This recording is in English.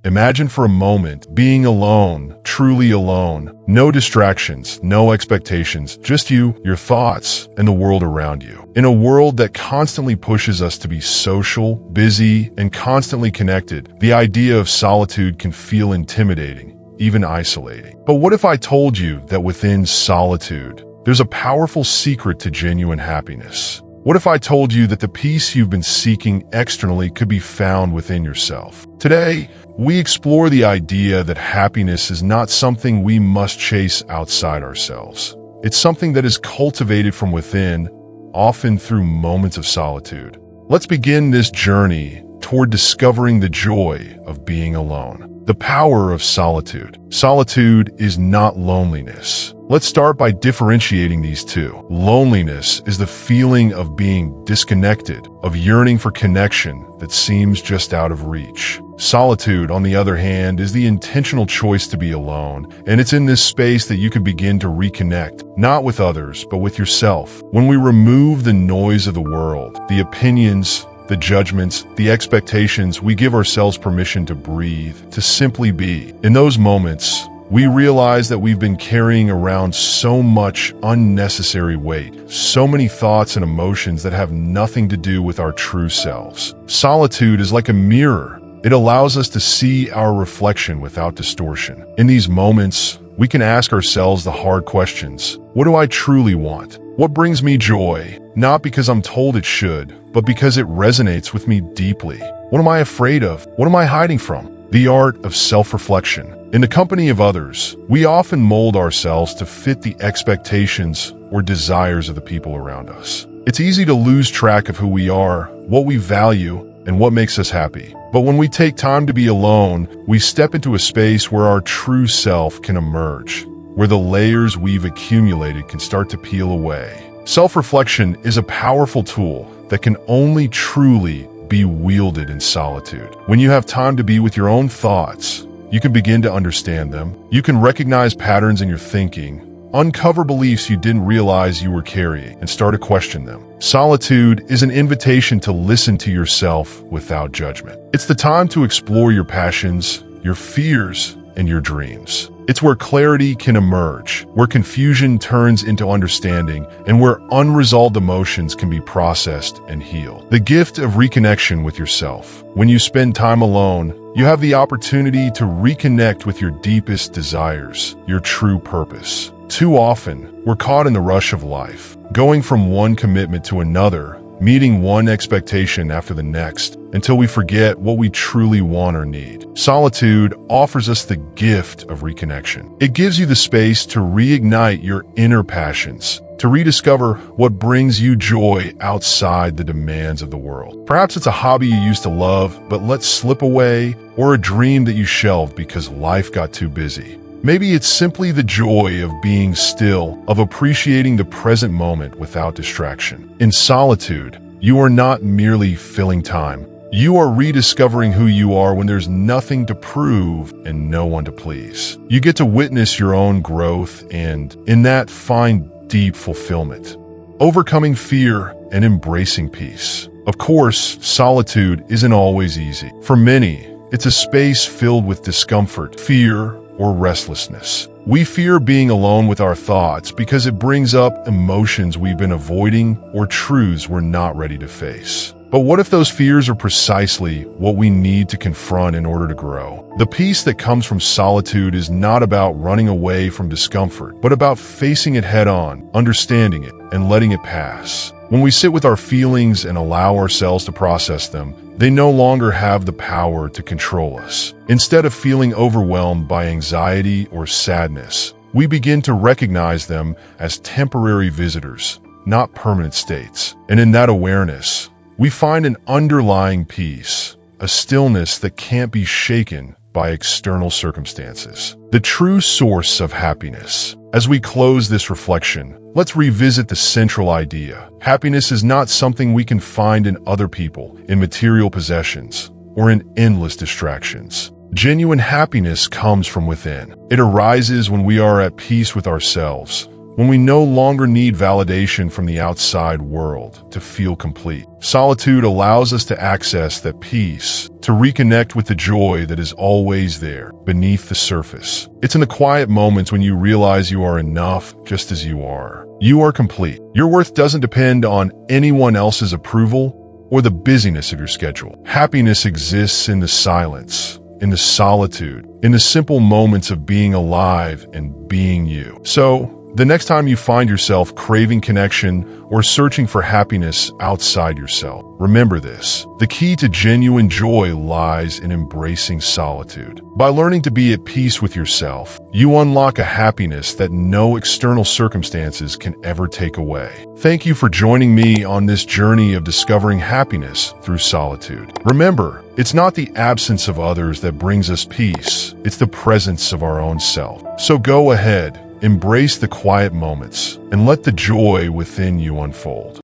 Imagine for a moment being alone, truly alone. No distractions, no expectations, just you, your thoughts, and the world around you. In a world that constantly pushes us to be social, busy, and constantly connected, the idea of solitude can feel intimidating, even isolating. But what if I told you that within solitude, there's a powerful secret to genuine happiness? What if I told you that the peace you've been seeking externally could be found within yourself? Today, we explore the idea that happiness is not something we must chase outside ourselves. It's something that is cultivated from within, often through moments of solitude. Let's begin this journey toward discovering the joy of being alone. The power of solitude. Solitude is not loneliness. Let's start by differentiating these two. Loneliness is the feeling of being disconnected, of yearning for connection that seems just out of reach. Solitude, on the other hand, is the intentional choice to be alone, and it's in this space that you can begin to reconnect, not with others, but with yourself. When we remove the noise of the world, the opinions, the judgments, the expectations, we give ourselves permission to breathe, to simply be. In those moments, we realize that we've been carrying around so much unnecessary weight, so many thoughts and emotions that have nothing to do with our true selves. Solitude is like a mirror. It allows us to see our reflection without distortion. In these moments, we can ask ourselves the hard questions. What do I truly want? What brings me joy? Not because I'm told it should, but because it resonates with me deeply. What am I afraid of? What am I hiding from? The art of self-reflection. In the company of others, we often mold ourselves to fit the expectations or desires of the people around us. It's easy to lose track of who we are, what we value, and what makes us happy. But when we take time to be alone, we step into a space where our true self can emerge, where the layers we've accumulated can start to peel away. Self-reflection is a powerful tool that can only truly be wielded in solitude. When you have time to be with your own thoughts, you can begin to understand them. You can recognize patterns in your thinking, uncover beliefs you didn't realize you were carrying, and start to question them. Solitude is an invitation to listen to yourself without judgment. It's the time to explore your passions, your fears, and your dreams. It's where clarity can emerge, where confusion turns into understanding, and where unresolved emotions can be processed and healed. The gift of reconnection with yourself. When you spend time alone, you have the opportunity to reconnect with your deepest desires, your true purpose. Too often, we're caught in the rush of life, going from one commitment to another, meeting one expectation after the next, until we forget what we truly want or need. Solitude offers us the gift of reconnection. It gives you the space to reignite your inner passions, to rediscover what brings you joy outside the demands of the world. Perhaps it's a hobby you used to love, but let slip away, or a dream that you shelved because life got too busy. Maybe it's simply the joy of being still, of appreciating the present moment without distraction. In solitude, you are not merely filling time. You are rediscovering who you are when there's nothing to prove and no one to please. You get to witness your own growth and, in that, find deep fulfillment, overcoming fear and embracing peace. Of course, solitude isn't always easy. For many, it's a space filled with discomfort, fear, or restlessness. We fear being alone with our thoughts because it brings up emotions we've been avoiding or truths we're not ready to face. But what if those fears are precisely what we need to confront in order to grow? The peace that comes from solitude is not about running away from discomfort, but about facing it head on, understanding it, and letting it pass. When we sit with our feelings and allow ourselves to process them, they no longer have the power to control us. Instead of feeling overwhelmed by anxiety or sadness, we begin to recognize them as temporary visitors, not permanent states. And in that awareness, we find an underlying peace, a stillness that can't be shaken by external circumstances. The true source of happiness. As we close this reflection, let's revisit the central idea. Happiness is not something we can find in other people, in material possessions, or in endless distractions. Genuine happiness comes from within. It arises when we are at peace with ourselves, when we no longer need validation from the outside world to feel complete. Solitude allows us to access that peace to reconnect with the joy that is always there, beneath the surface. It's in the quiet moments when you realize you are enough just as you are. You are complete. Your worth doesn't depend on anyone else's approval or the busyness of your schedule. Happiness exists in the silence, in the solitude, in the simple moments of being alive and being you. So, the next time you find yourself craving connection or searching for happiness outside yourself, remember this: the key to genuine joy lies in embracing solitude. By learning to be at peace with yourself, you unlock a happiness that no external circumstances can ever take away. Thank you for joining me on this journey of discovering happiness through solitude. Remember, it's not the absence of others that brings us peace, it's the presence of our own self. So go ahead, embrace the quiet moments, and let the joy within you unfold.